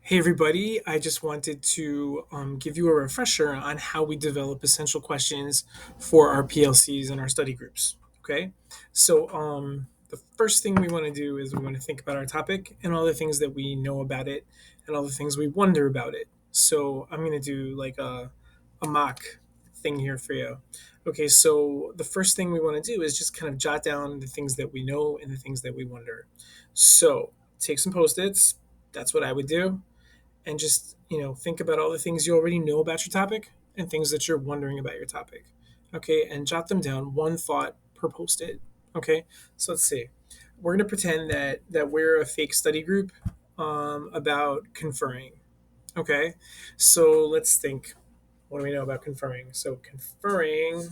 Hey everybody, I just wanted to give you a refresher on how we develop essential questions for our PLCs and our study groups. Okay, so the first thing we want to do is we want to think about our topic and all the things that we know about it and all the things we wonder about it. So I'm going to do like a mock thing here for you. Okay, so the first thing we want to do is just kind of jot down the things that we know and the things that we wonder. So take some post-its. That's what I would do, and just think about all the things you already know about your topic and things that you're wondering about your topic. Okay, and jot them down, one thought per post-it. Okay, so let's see, we're going to pretend that we're a fake study group about conferring. Okay, so let's think, what do we know about conferring? So conferring,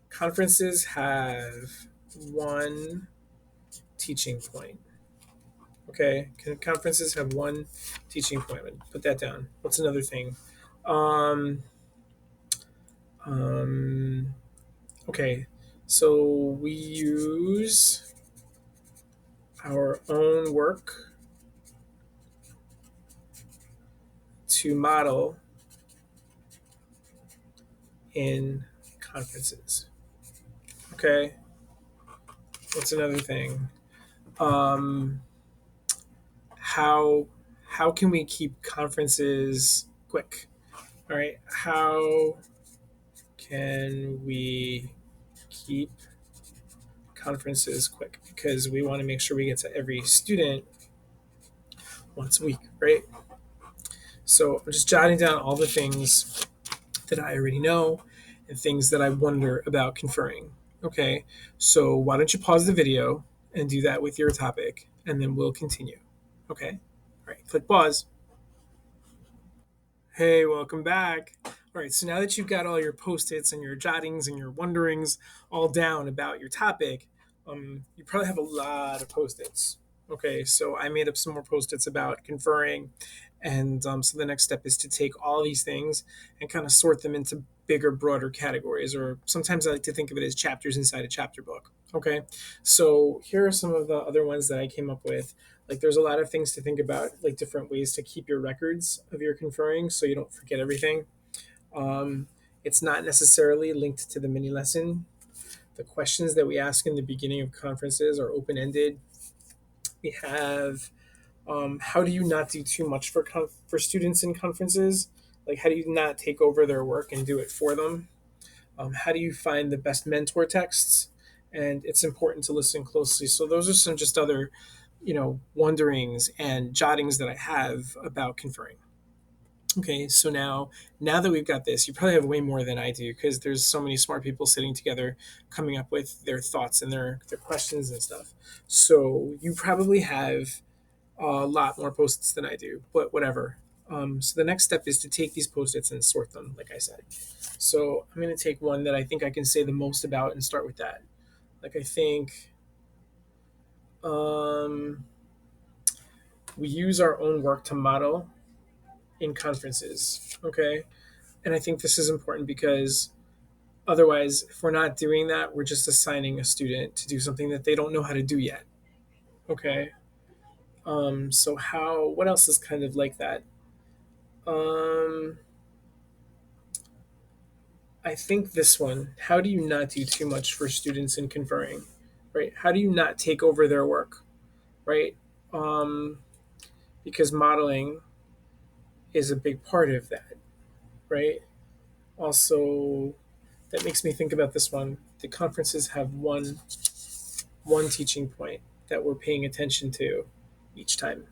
conferences have one teaching point. Okay, conferences have one teaching point. Put that down. What's another thing? Um, um, okay, so we use our own work to model in conferences. Okay, what's another thing? Um, how how can we keep conferences quick? All right, how can we keep conferences quick, because we want to make sure we get to every student once a week, right? So I'm just jotting down all the things that I already know and things that I wonder about conferring. Okay, so why don't you pause the video and do that with your topic, and then we'll continue. Okay, all right, click pause. Hey, welcome back. All right, so now that you've got all your post-its and your jottings and your wonderings all down about your topic, you probably have a lot of post-its. Okay, so I made up some more post-its about conferring, and so the next step is to take all these things and kind of sort them into bigger, broader categories, or sometimes I like to think of it as chapters inside a chapter book. Okay, so here are some of the other ones that I came up with. Like, there's a lot of things to think about, like different ways to keep your records of your conferring so you don't forget everything. um, it's not necessarily linked to the mini lesson. The questions that we ask in the beginning of conferences are open-ended. We have, how do you not do too much for for students in conferences? Like, how do you not take over their work and do it for them? How do you find the best mentor texts? And it's important to listen closely. So those are some just other, wonderings and jottings that I have about conferring. Okay, so now that we've got this, you probably have way more than I do, because there's so many smart people sitting together coming up with their thoughts and their questions and stuff. So you probably have a lot more post-its than I do, but whatever. So the next step is to take these post-its and sort them, like I said. So I'm going to take one that I think I can say the most about and start with that. Like, I think, um, we use our own work to model in conferences. Okay, and I think this is important because otherwise, if we're not doing that, we're just assigning a student to do something that they don't know how to do yet. Okay. So how? What else is kind of like that? Um, I think this one. How do you not do too much for students in conferring? Right. How do you not take over their work? Right. Um, because modeling is a big part of that. Right. Also, that makes me think about this one. The conferences have one teaching point that we're paying attention to each time.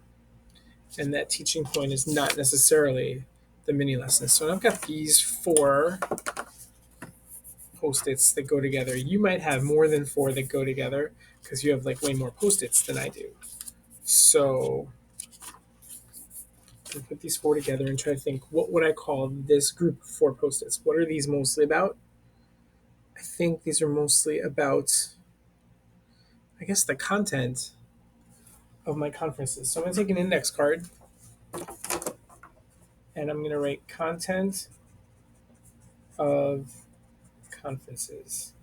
And that teaching point is not necessarily the mini lesson. So I've got these four post-its that go together. You might have more than four that go together because you have like way more post-its than I do. So I put these four together and try to think, what would I call this group of four post-its? What are these mostly about? I think these are mostly about, I guess, the content of my conferences. So I'm going to take an index card and I'm going to write content of conferences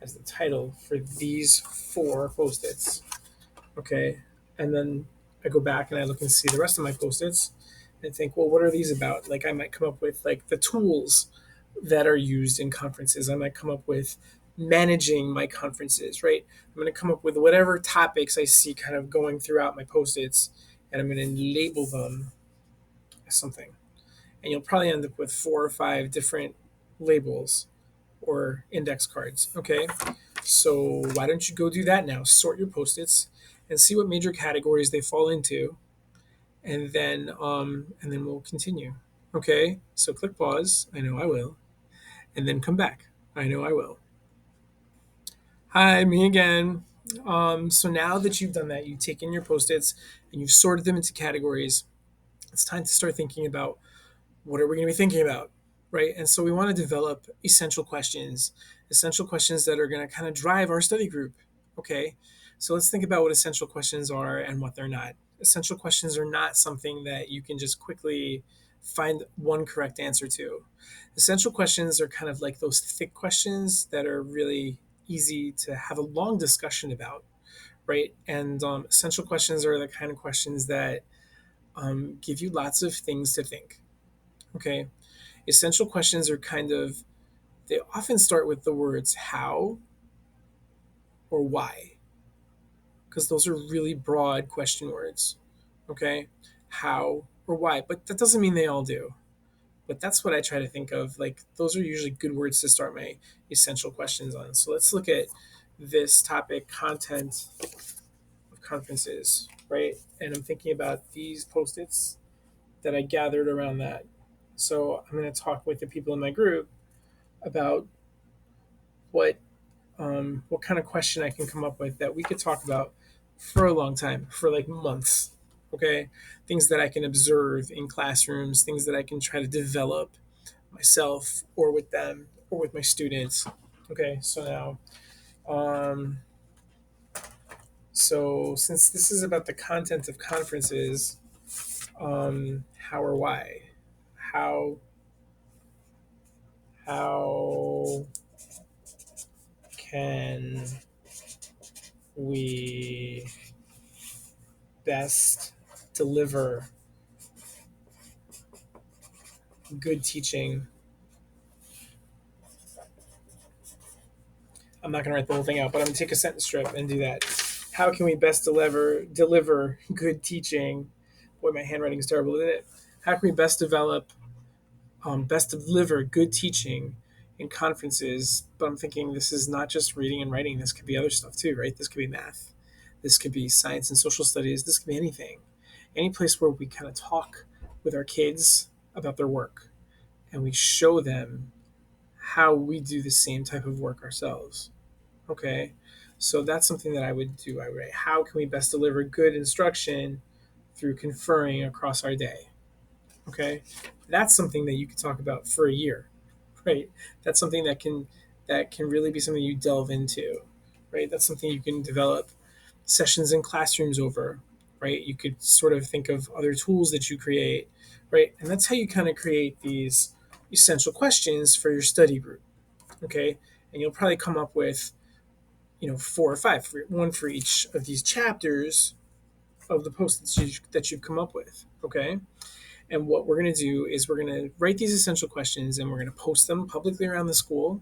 as the title for these four post-its. Okay, and then I go back and I look and see the rest of my post-its, and think, well, what are these about? Like I might come up with like the tools that are used in conferences. I might come up with managing my conferences, right? I'm going to come up with whatever topics I see kind of going throughout my post-its, and I'm going to label them as something. And you'll probably end up with 4 or 5 different labels or index cards. Okay. So why don't you go do that now? Sort your post-its and see what major categories they fall into, and then we'll continue. Okay. So click pause. I know I will, and then come back. I know I will. Hi, me again. So now that you've done that, you've taken your post-its and you've sorted them into categories. It's time to start thinking about what are we going to be thinking about, right? And so we want to develop essential questions that are going to kind of drive our study group. Okay, so let's think about what essential questions are and what they're not. Essential questions are not something that you can just quickly find one correct answer to. Essential questions are kind of like those thick questions that are really easy to have a long discussion about, right? And essential questions are the kind of questions that give you lots of things to think. Okay, essential questions are kind of, they often start with the words how or why, because those are really broad question words. Okay, how or why, but that doesn't mean they all do. But that's what I try to think of. Like, those are usually good words to start my essential questions on. So let's look at this topic, content of conferences, right? And I'm thinking about these post its that I gathered around that. So I'm going to talk with the people in my group about what what kind of question I can come up with that we could talk about for a long time, for like months. Okay, things that I can observe in classrooms, things that I can try to develop myself or with them or with my students. Okay, so now, so since this is about the content of conferences, how or why, how how can we best deliver good teaching? I'm not going to write the whole thing out, but I'm going to take a sentence strip and do that. How can we best deliver good teaching? Boy, my handwriting is terrible, isn't it? How can we best deliver good teaching in conferences? But I'm thinking this is not just reading and writing. This could be other stuff too, right? This could be math. This could be science and social studies. This could be anything. Any place where we kind of talk with our kids about their work and we show them how we do the same type of work ourselves. Okay. So that's something that I would do. I would write, how can we best deliver good instruction through conferring across our day? Okay. That's something that you could talk about for a year, right? That's something that can really be something you delve into, right? That's something you can develop sessions in classrooms over, right? You could sort of think of other tools that you create, right? And that's how you kind of create these essential questions for your study group, okay? And you'll probably come up with, 4 or 5, one for each of these chapters of the posts that you've come up with, okay? And what we're going to do is we're going to write these essential questions and we're going to post them publicly around the school.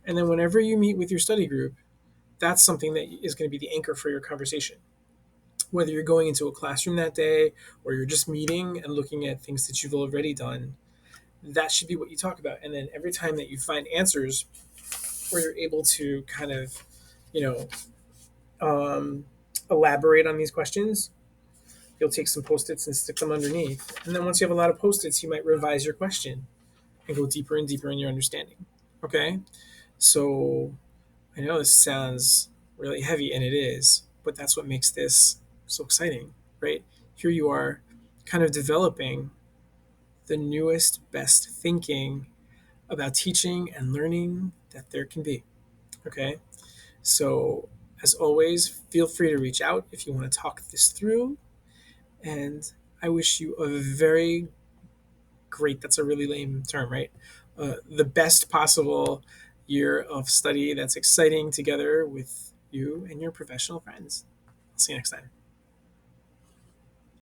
And then whenever you meet with your study group, that's something that is going to be the anchor for your conversation. Whether you're going into a classroom that day or you're just meeting and looking at things that you've already done, that should be what you talk about. And then every time that you find answers where you're able to kind of, you know, elaborate on these questions, you'll take some post-its and stick them underneath. And then once you have a lot of post-its, you might revise your question and go deeper and deeper in your understanding. Okay? So I know this sounds really heavy, and it is, but that's what makes this so exciting, right? Here you are kind of developing the newest, best thinking about teaching and learning that there can be. Okay? So, as always, feel free to reach out if you want to talk this through. And I wish you a very great, that's a really lame term, right? The best possible year of study that's exciting together with you and your professional friends. I'll see you next time.